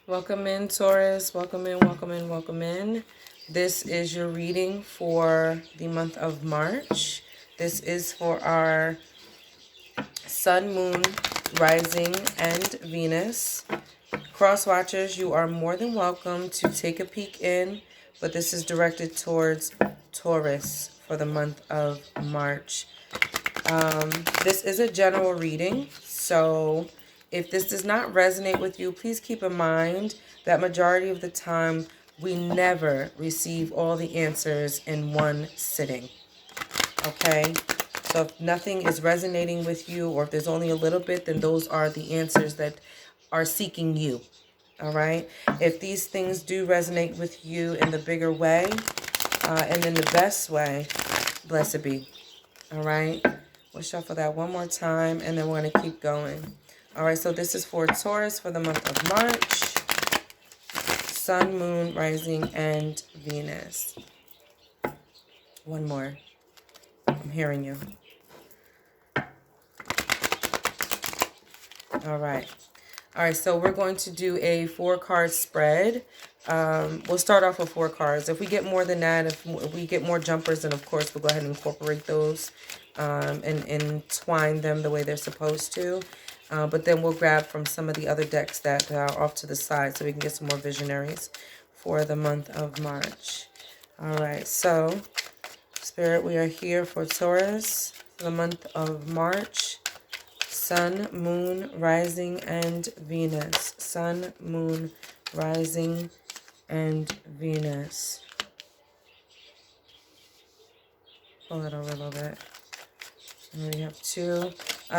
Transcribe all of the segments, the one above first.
Welcome in, Taurus. Welcome in, welcome in, welcome in. This is your reading for the month of March. This is for our Sun, Moon, Rising, and Venus. Cross watchers, you are more than welcome to take a peek in, but this is directed towards Taurus for the month of March. This is a general reading, so if this does not resonate with you, please keep in mind that majority of the time we never receive all the answers in one sitting. Okay, so if nothing is resonating with you, or if there's only a little bit, then those are the answers that are seeking you. All right, if these things do resonate with you in the bigger way and in the best way, blessed be. All right, we'll shuffle that one more time and then we're going to keep going. All right, so this is for Taurus for the month of March. Sun, Moon, Rising, and Venus. One more. I'm hearing you. All right. All right, so we're going to do a 4-card spread. We'll start off with 4 cards. If we get more than that, if we get more jumpers, then of course we'll go ahead and incorporate those and entwine them the way they're supposed to. But then we'll grab from some of the other decks that are off to the side so we can get some more visionaries for the month of March. All right, so Spirit, we are here for Taurus for the month of March. Sun, Moon, Rising, and Venus. Sun, Moon, Rising, and Venus. Pull it over a little bit. And we have 2.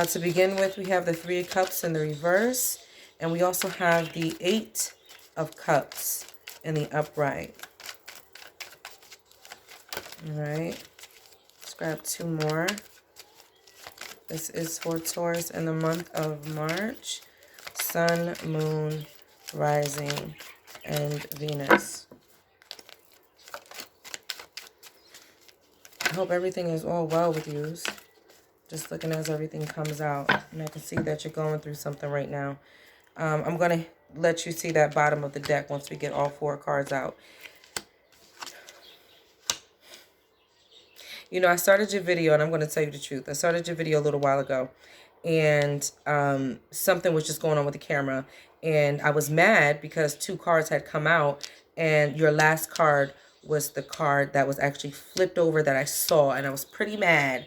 To begin with, we have the 3 of Cups in the reverse. And we also have the 8 of Cups in the upright. All right. Let's grab 2 more. This is for Taurus in the month of March. Sun, Moon, Rising, and Venus. I hope everything is all well with you. Just looking as everything comes out. And I can see that you're going through something right now. I'm going to let you see that bottom of the deck once we get all 4 cards out. You know, I started your video, and I'm going to tell you the truth. I started your video a little while ago, and something was just going on with the camera. And I was mad because 2 cards had come out, and your last card was the card that was actually flipped over that I saw, and I was pretty mad.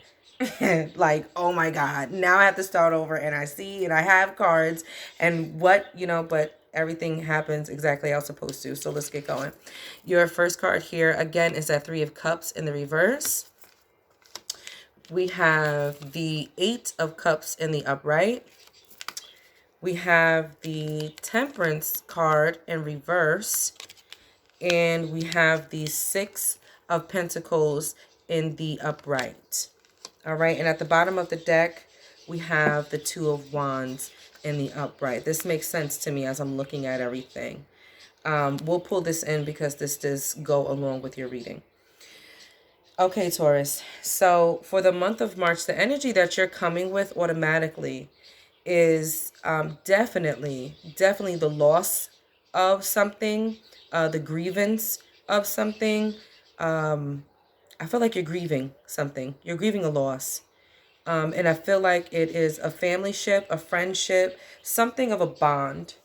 Like, oh my God, now I have to start over, and I see, and I have cards, and what, you know, but everything happens exactly how it's supposed to. So let's get going. Your first card here, again, is that 3 of Cups in the reverse. We have the 8 of Cups in the upright. We have the Temperance card in reverse. And we have the 6 of Pentacles in the upright. All right, and at the bottom of the deck, we have the 2 of Wands in the upright. This makes sense to me as I'm looking at everything. We'll pull this in because this does go along with your reading. Okay, Taurus. So for the month of March, the energy that you're coming with automatically is definitely the loss of something, the grievance of something. I feel like you're grieving something. You're grieving a loss. And I feel like it is a family ship, a friendship, something of a bond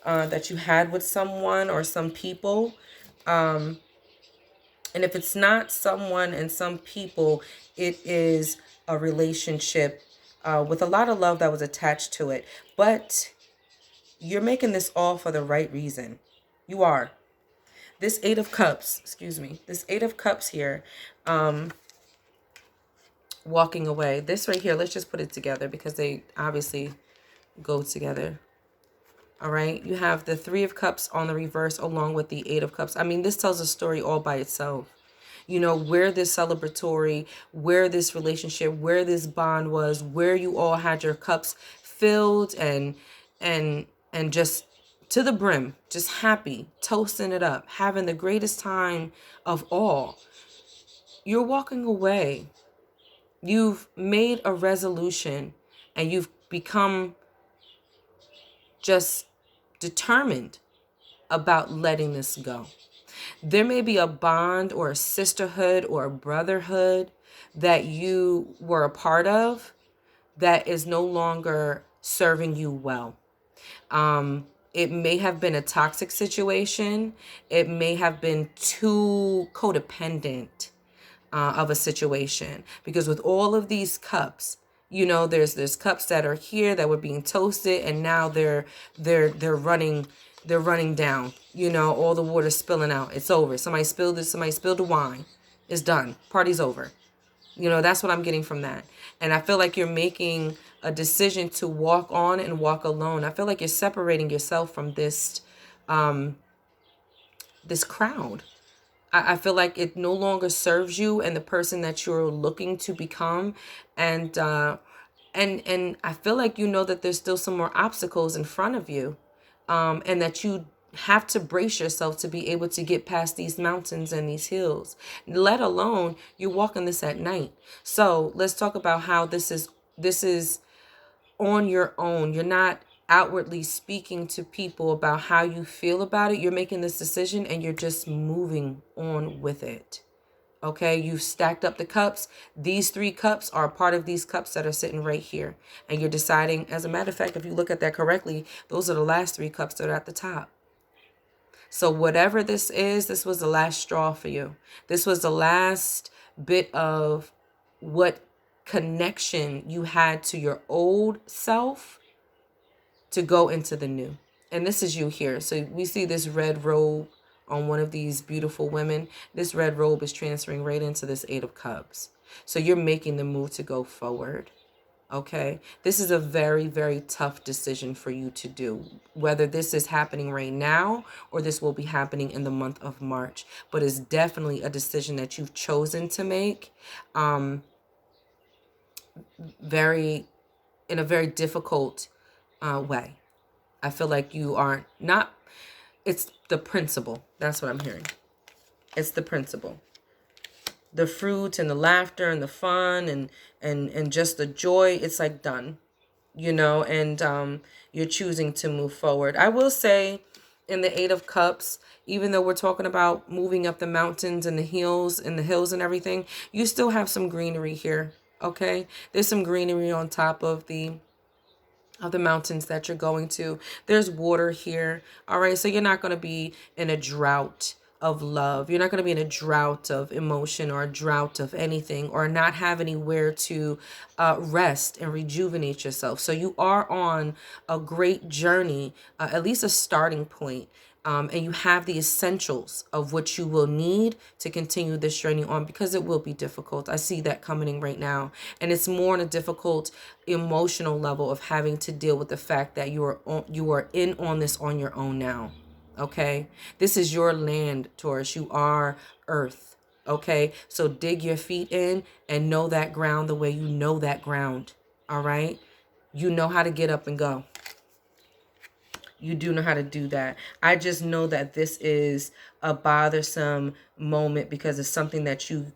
that you had with someone or some people. And if it's not someone and some people, it is a relationship with a lot of love that was attached to it. But you're making this all for the right reason. You are. This 8 of Cups, excuse me, this 8 of Cups here, walking away. This right here, let's just put it together because they obviously go together. All right, you have the 3 of Cups on the reverse along with the 8 of Cups. I mean, this tells a story all by itself. You know, where this celebratory, where this relationship, where this bond was, where you all had your cups filled and just to the brim, just happy, toasting it up, having the greatest time of all. You're walking away. You've made a resolution and you've become just determined about letting this go. There may be a bond or a sisterhood or a brotherhood that you were a part of that is no longer serving you well. It may have been a toxic situation. It may have been too codependent of a situation, because with all of these cups, you know, there's cups that are here that were being toasted, and now they're running down. You know, all the water spilling out. It's over. Somebody spilled this. Somebody spilled the wine. It's done. Party's over. You know, that's what I'm getting from that. And I feel like you're making a decision to walk on and walk alone. I feel like you're separating yourself from this crowd. I feel like it no longer serves you and the person that you're looking to become. And and I feel like you know that there's still some more obstacles in front of you. And that you have to brace yourself to be able to get past these mountains and these hills, let alone you're walking this at night. So let's talk about how this is on your own. You're not outwardly speaking to people about how you feel about it. You're making this decision and you're just moving on with it. Okay, you've stacked up the cups. These 3 cups are a part of these cups that are sitting right here. And you're deciding, as a matter of fact, if you look at that correctly, those are the last 3 cups that are at the top. So whatever this is, this was the last straw for you. This was the last bit of what connection you had to your old self to go into the new. And this is you here. So we see this red robe on one of these beautiful women. This red robe is transferring right into this 8 of Cups. So you're making the move to go forward. Okay, this is a very, very tough decision for you to do, whether this is happening right now or this will be happening in the month of March. But it's definitely a decision that you've chosen to make very in a very difficult way. I feel like you are not, it's the principle. That's what I'm hearing. It's the principle. The fruit and the laughter and the fun and just the joy, it's like done, you know, and you're choosing to move forward. I will say in the 8 of Cups, even though we're talking about moving up the mountains and the hills and everything, you still have some greenery here. Okay, there's some greenery on top of the mountains that you're going to. There's water here. All right. So you're not going to be in a drought of love. You're not going to be in a drought of emotion or a drought of anything, or not have anywhere to rest and rejuvenate yourself. So you are on a great journey, at least a starting point. And you have the essentials of what you will need to continue this journey on, because it will be difficult. I see that coming in right now. And it's more on a difficult emotional level of having to deal with the fact that you are in on this on your own now. Okay. This is your land, Taurus. You are earth. Okay. So dig your feet in and know that ground the way you know that ground. All right. You know how to get up and go. You do know how to do that. I just know that this is a bothersome moment because it's something that you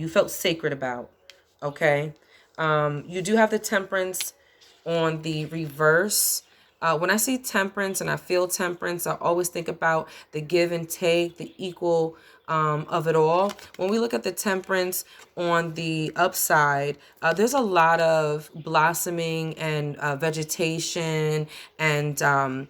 felt sacred about. Okay. You do have the Temperance on the reverse. When I see temperance and I feel temperance, I always think about the give and take, the equal of it all. When we look at the Temperance on the upside, there's a lot of blossoming and vegetation, and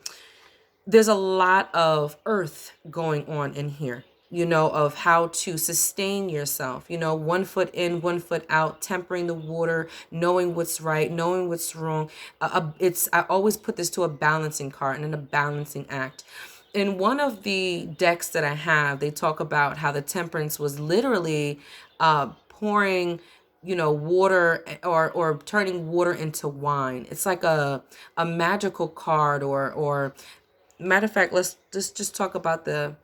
there's a lot of earth going on in here, you know, of how to sustain yourself, you know, 1 foot in, 1 foot out, tempering the water, knowing what's right, knowing what's wrong. I always put this to a balancing card and a balancing act. In one of the decks that I have, they talk about how the Temperance was literally pouring, you know, water, or turning water into wine. It's like a magical card, or matter of fact, let's just talk about the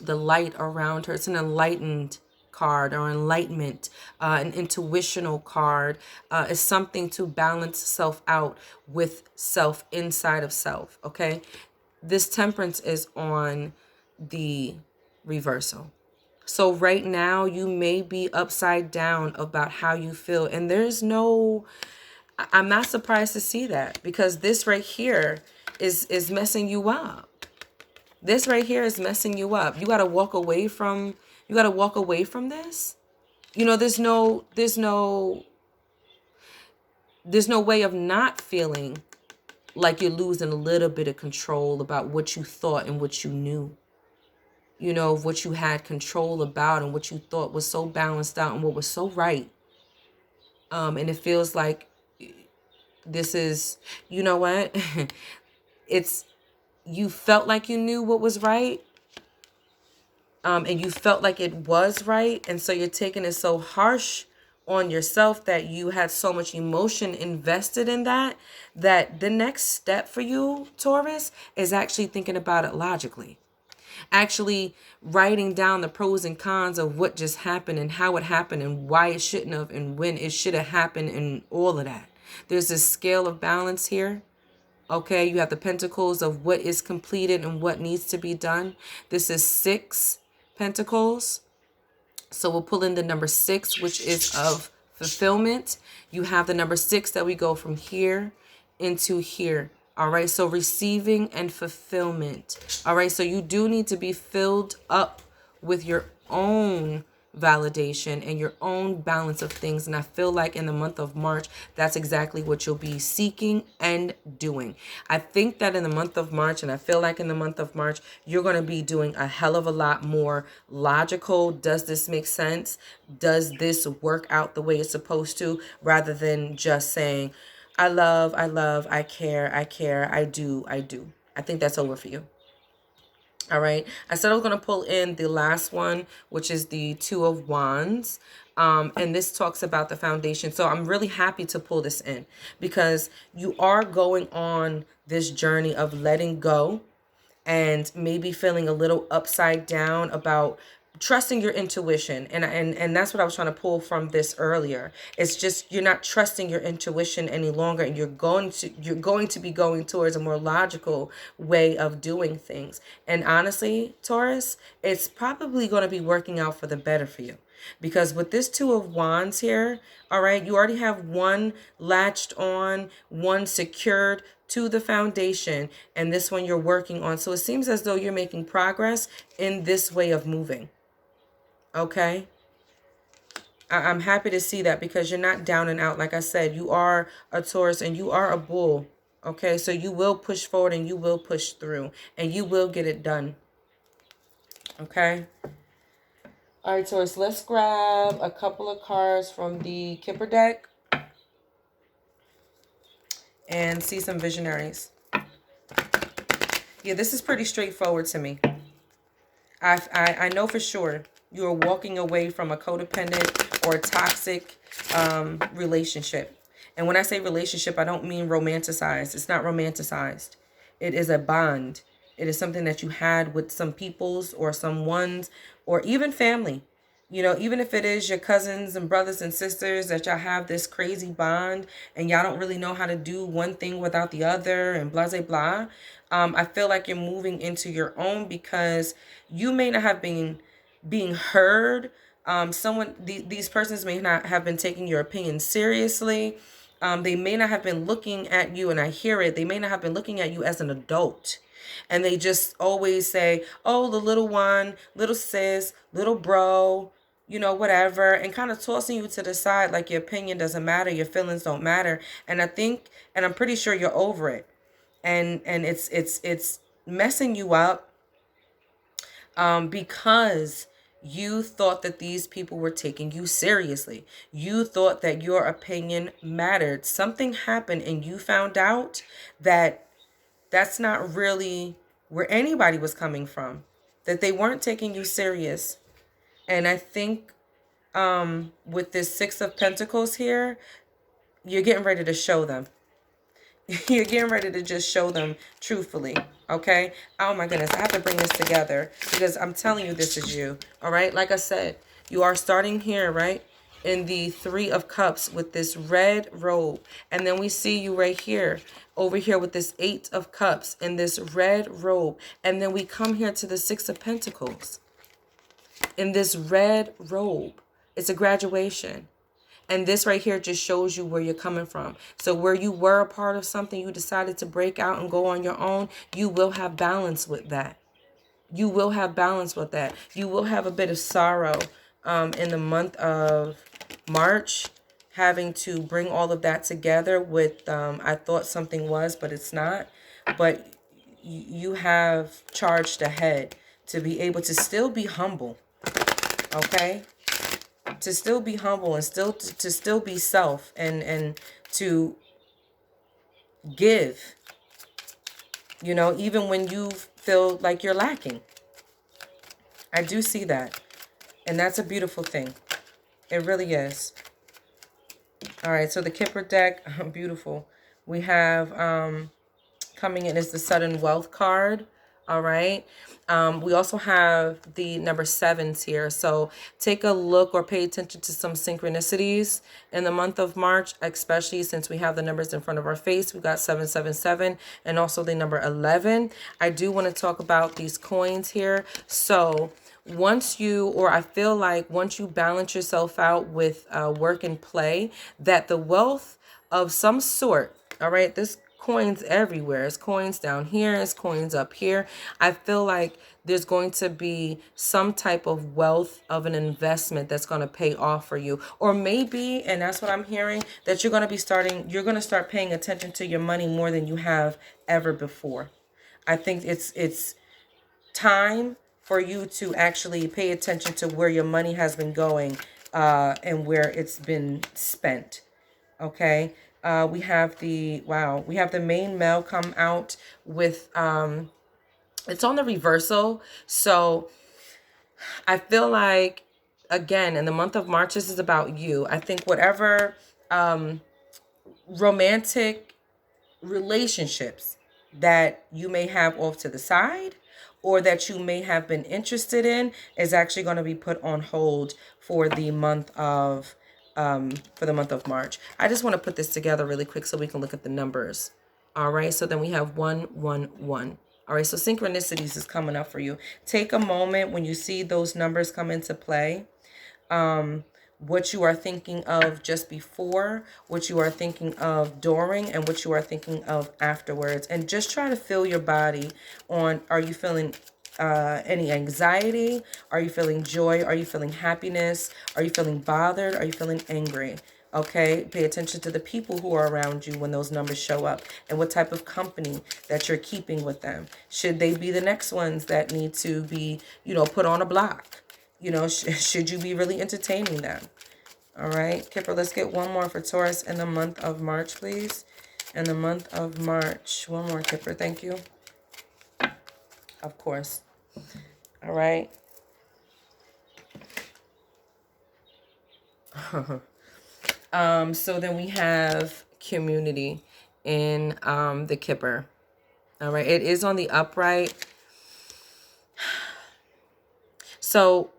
light around her. It's an enlightened card, or enlightenment, an intuitional card. Is something to balance self out with self inside of self. Okay, this Temperance is on the reversal. So right now you may be upside down about how you feel, and I'm not surprised to see that, because this right here is messing you up. This right here is messing you up. You got to walk away from, this. You know, there's no way of not feeling like you're losing a little bit of control about what you thought and what you knew. You know, of what you had control about and what you thought was so balanced out and what was so right. And it feels like this is, you know what? You felt like you knew what was right. And you felt like it was right. And so you're taking it so harsh on yourself that you had so much emotion invested in that the next step for you, Taurus, is actually thinking about it logically. Actually writing down the pros and cons of what just happened and how it happened and why it shouldn't have and when it should have happened and all of that. There's this scale of balance here. Okay, you have the pentacles of what is completed and what needs to be done. This is 6 pentacles. So we'll pull in the number 6, which is of fulfillment. You have the number 6 that we go from here into here. All right, so receiving and fulfillment. All right, so you do need to be filled up with your own validation and your own balance of things. And I feel like in the month of March, that's exactly what you'll be seeking and doing. I think that in the month of March, and I feel like in the month of March, you're going to be doing a hell of a lot more logical. Does this make sense? Does this work out the way it's supposed to? Rather than just saying, I love, I care, I do. I think that's over for you. All right. I said I was going to pull in the last one, which is the 2 of Wands. And this talks about the foundation. So I'm really happy to pull this in because you are going on this journey of letting go and maybe feeling a little upside down about trusting your intuition. And that's what I was trying to pull from this earlier. It's just you're not trusting your intuition any longer, and you're going to be going towards a more logical way of doing things. And honestly, Taurus, it's probably going to be working out for the better for you. Because with this 2 of Wands here, all right, you already have one latched on, one secured to the foundation, and this one you're working on. So it seems as though you're making progress in this way of moving. Okay? I'm happy to see that because you're not down and out. Like I said, you are a Taurus and you are a bull. Okay? So you will push forward and you will push through and you will get it done. Okay? All right, Taurus, let's grab a couple of cards from the Kipper deck and see some visionaries. Yeah, this is pretty straightforward to me. I know for sure you are walking away from a codependent or a toxic relationship. And when I say relationship, I don't mean romanticized. It's not romanticized. It is a bond. It is something that you had with some peoples or someone's or even family. You know, even if it is your cousins and brothers and sisters that y'all have this crazy bond and y'all don't really know how to do one thing without the other and blah, blah, blah. I feel like you're moving into your own because you may not have been being heard. These persons may not have been taking your opinion seriously. They may not have been looking at you, and I hear it, they may not have been looking at you as an adult. And they just always say, oh, the little one, little sis, little bro, you know, whatever, and kind of tossing you to the side like your opinion doesn't matter, your feelings don't matter. And I think, and I'm pretty sure you're over it. And it's messing you up because you thought that these people were taking you seriously. You thought that your opinion mattered. Something happened and you found out that that's not really where anybody was coming from, that they weren't taking you serious. And I think with this 6 of Pentacles here, you're getting ready to show them. You're getting ready to just show them truthfully. Okay? Oh my goodness, I have to bring this together because I'm telling you this is you. All right? Like I said, you are starting here, right? In the 3 of Cups with this red robe. And then we see you right here, over here with this 8 of Cups and this red robe. And then we come here to the 6 of Pentacles in this red robe. It's a graduation. And this right here just shows you where you're coming from. So where you were a part of something, you decided to break out and go on your own, you will have balance with that. You will have balance with that. You will have a bit of sorrow in the month of March, having to bring all of that together with I thought something was, but it's not. But you have charged ahead to be able to still be humble, okay? To still be humble and still to still be self and to give, you know, even when you feel like you're lacking. I do see that. And that's a beautiful thing. It really is. All right, so the Kipper deck, beautiful. We have coming in is the sudden wealth card. All right. We also have the number 7s here. So take a look or pay attention to some synchronicities in the month of March, especially since we have the numbers in front of our face. We got 777 and also the number 11. I do want to talk about these coins here. So once you, or I feel like once you balance yourself out with work and play, that the wealth of some sort, all right, this coins everywhere. It's coins down here. It's coins up here. I feel like there's going to be some type of wealth of an investment that's going to pay off for you. Or maybe, and that's what I'm hearing, that you're going to you're going to start paying attention to your money more than you have ever before. I think it's time for you to actually pay attention to where your money has been going and where it's been spent. Okay. We have we have the main male come out with, it's on the reversal. So I feel like, again, in the month of March, this is about you. I think whatever romantic relationships that you may have off to the side or that you may have been interested in is actually going to be put on hold for the month of March. I just want to put this together really quick so we can look at the numbers. All right, so then we have 111. All right, so synchronicities is coming up for you. Take a moment when you see those numbers come into play. What you are thinking of just before, what you are thinking of during, and what you are thinking of afterwards. And just try to feel your body on, are you feeling any anxiety? Are you feeling joy? Are you feeling happiness? Are you feeling bothered? Are you feeling angry? Okay, pay attention to the people who are around you when those numbers show up and what type of company that you're keeping with them. Should they be the next ones that need to be, put on a block? Should you be really entertaining them? All right, Kipper, let's get one more for Taurus in the month of March, please. In the month of March. One more, Kipper. Thank you. Of course. All right. So then we have community in the Kipper. All right, it is on the upright. So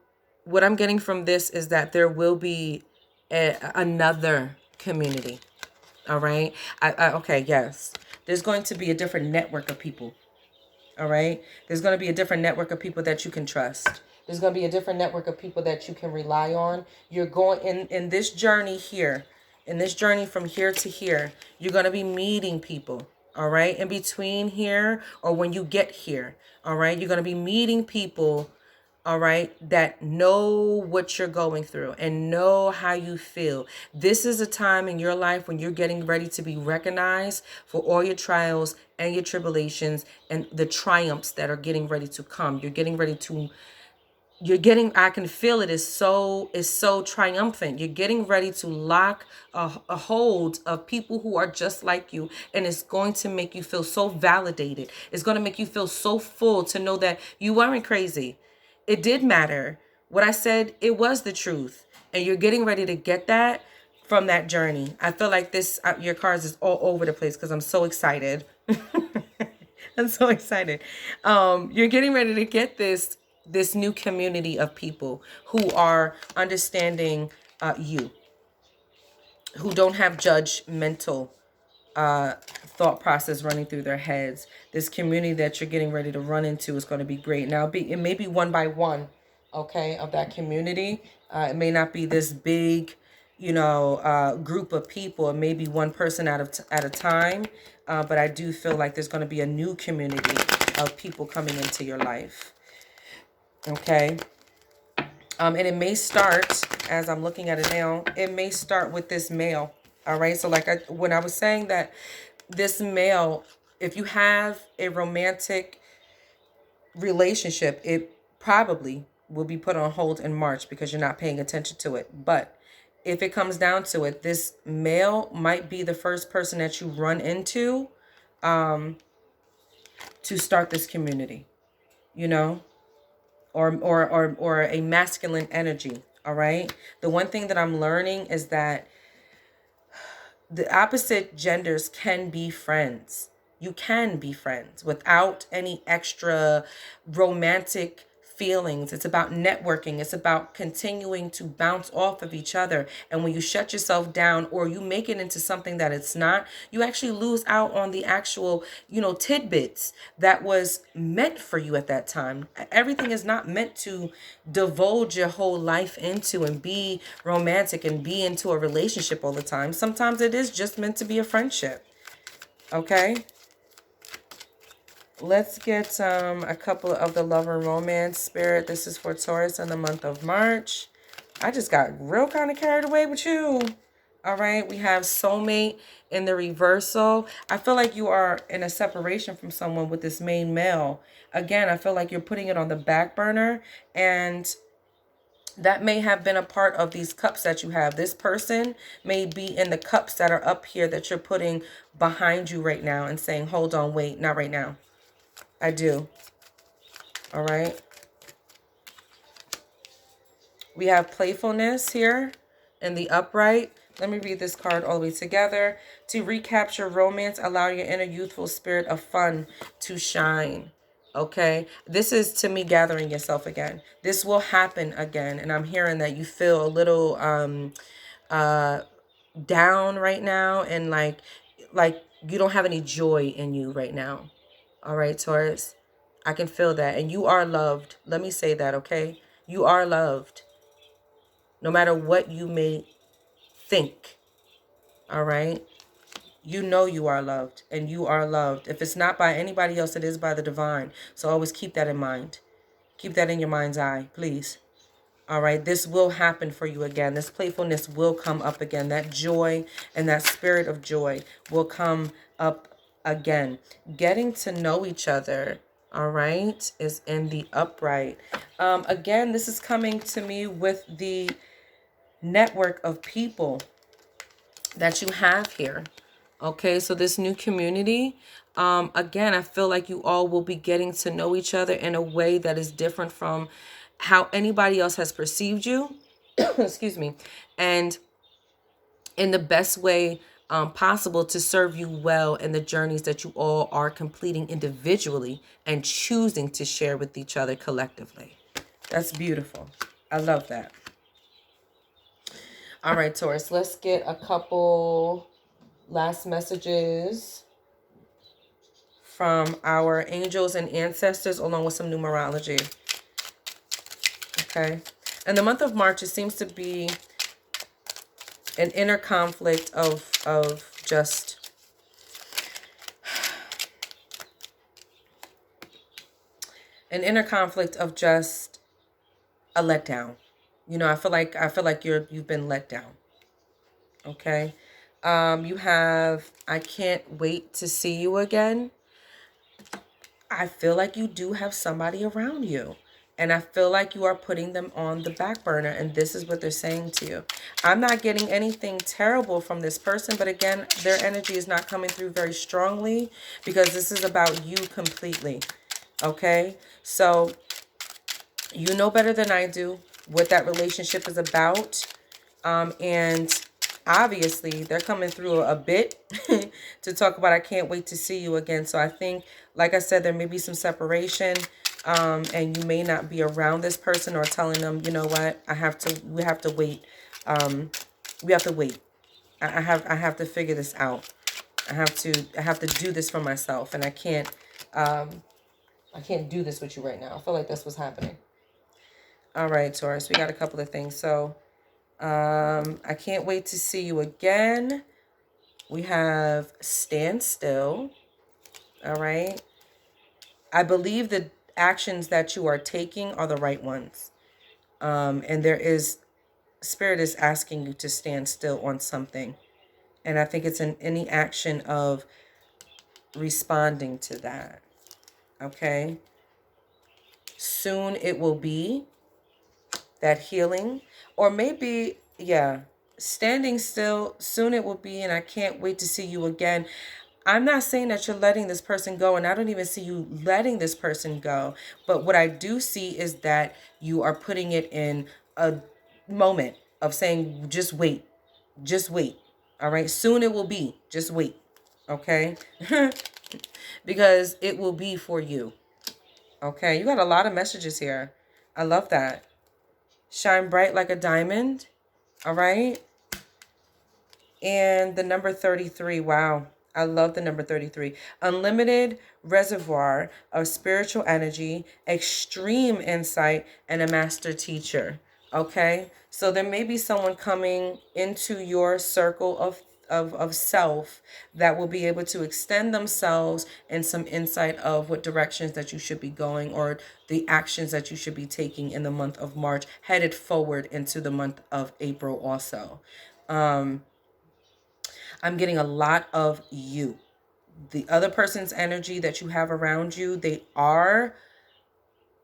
what I'm getting from this is that there will be another community. All right. Okay. Yes. There's going to be a different network of people. All right. There's going to be a different network of people that you can trust. There's going to be a different network of people that you can rely on. You're going in this journey here, in this journey from here to here, you're going to be meeting people. All right. In between here or when you get here. All right. You're going to be meeting people, all right, that know what you're going through and know how you feel. This is a time in your life when you're getting ready to be recognized for all your trials and your tribulations and the triumphs that are getting ready to come. I can feel it is so triumphant. You're getting ready to lock a hold of people who are just like you. And it's going to make you feel so validated. It's going to make you feel so full to know that you weren't crazy. It did matter. What I said, it was the truth. And you're getting ready to get that from that journey. I feel like your cards is all over the place because I'm so excited. I'm so excited. You're getting ready to get this new community of people who are understanding you, who don't have judgmental thought process running through their heads. This community that you're getting ready to run into is going to be great. Now, it may be one by one, okay, of that community. It may not be this big, group of people. It may be one person at a time. But I do feel like there's going to be a new community of people coming into your life. Okay. And it may start, as I'm looking at it now, it may start with this male. All right. So like when I was saying that this male, if you have a romantic relationship, it probably will be put on hold in March because you're not paying attention to it. But if it comes down to it, this male might be the first person that you run into to start this community, you know, or a masculine energy. All right. The one thing that I'm learning is that the opposite genders can be friends. You can be friends without any extra romantic feelings. It's about networking. It's about continuing to bounce off of each other. And when you shut yourself down or you make it into something that it's not, you actually lose out on the actual, tidbits that was meant for you at that time. Everything is not meant to divulge your whole life into and be romantic and be into a relationship all the time. Sometimes it is just meant to be a friendship. Okay? Let's get a couple of the love and romance spirit. This is for Taurus in the month of March. I just got real kind of carried away with you. All right. We have soulmate in the reversal. I feel like you are in a separation from someone with this main male. Again, I feel like you're putting it on the back burner, and that may have been a part of these cups that you have. This person may be in the cups that are up here that you're putting behind you right now and saying, hold on, wait, not right now. I do. All right. We have playfulness here in the upright. Let me read this card all the way together. To recapture romance, allow your inner youthful spirit of fun to shine. Okay. This is, to me, gathering yourself again. This will happen again. And I'm hearing that you feel a little down right now, and like you don't have any joy in you right now. All right, Taurus. I can feel that. And you are loved. Let me say that, okay? You are loved. No matter what you may think. All right? You know you are loved, and you are loved. If it's not by anybody else, it is by the divine. So always keep that in mind. Keep that in your mind's eye, please. All right, this will happen for you again. This playfulness will come up again. That joy and that spirit of joy will come up again. Getting to know each other, all right, is in the upright. Again, this is coming to me with the network of people that you have here. Okay, so this new community, again, I feel like you all will be getting to know each other in a way that is different from how anybody else has perceived you. Excuse me. And in the best way possible to serve you well in the journeys that you all are completing individually and choosing to share with each other collectively. That's beautiful. I love that. All right, Taurus, let's get a couple last messages from our angels and ancestors along with some numerology. Okay. In the month of March, it seems to be an inner conflict of just an inner conflict of just a letdown. I feel like you've been let down. Okay. You have I can't wait to see you again. I feel like you do have somebody around you. And I feel like you are putting them on the back burner. And this is what they're saying to you. I'm not getting anything terrible from this person. But again, their energy is not coming through very strongly because this is about you completely. Okay? So you know better than I do what that relationship is about. And obviously they're coming through a bit to talk about I can't wait to see you again. So I think, like I said, there may be some separation, and you may not be around this person or telling them, you know what, we have to wait. We have to wait. I have to figure this out. I have to do this for myself, and I can't do this with you right now. I feel like that's what's happening. All right, Taurus, we got a couple of things. So I can't wait to see you again. We have stand still. All right. I believe that actions that you are taking are the right ones. And there is, Spirit is asking you to stand still on something. And I think it's in any action of responding to that. Okay. Soon it will be that healing, or maybe, yeah, standing still. Soon it will be, and I can't wait to see you again. I'm not saying that you're letting this person go, and I don't even see you letting this person go. But what I do see is that you are putting it in a moment of saying, just wait, just wait. All right. Soon it will be. Just wait. Okay. Because it will be for you. Okay. You got a lot of messages here. I love that. Shine bright like a diamond. All right. And the number 33. Wow. I love the number 33. Unlimited reservoir of spiritual energy, extreme insight, and a master teacher. Okay. So there may be someone coming into your circle of self that will be able to extend themselves and some insight of what directions that you should be going, or the actions that you should be taking in the month of March, headed forward into the month of April also. I'm getting a lot of you. The other person's energy that you have around you, they are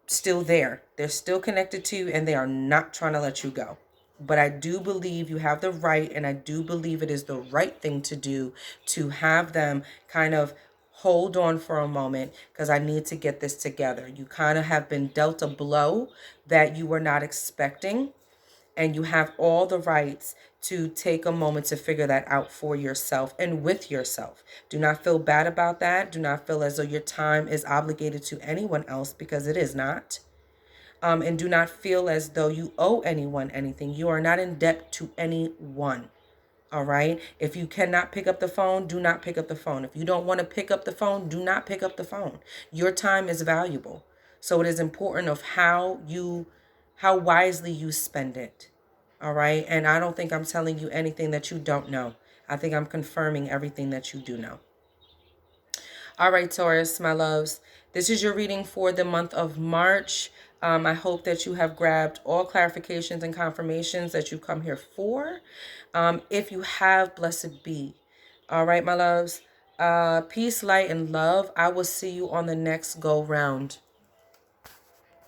still there. They're still connected to you, and they are not trying to let you go. But I do believe you have the right, and I do believe it is the right thing to do, to have them kind of hold on for a moment, because I need to get this together. You kind of have been dealt a blow that you were not expecting, and you have all the rights to take a moment to figure that out for yourself and with yourself. Do not feel bad about that. Do not feel as though your time is obligated to anyone else, because it is not. And do not feel as though you owe anyone anything. You are not in debt to anyone. All right. If you cannot pick up the phone, do not pick up the phone. If you don't want to pick up the phone, do not pick up the phone. Your time is valuable. So it is important of how wisely you spend it. All right. And I don't think I'm telling you anything that you don't know. I think I'm confirming everything that you do know. All right, Taurus, my loves. This is your reading for the month of March. I hope that you have grabbed all clarifications and confirmations that you come here for. If you have, blessed be. All right, my loves. Peace, light, and love. I will see you on the next go round.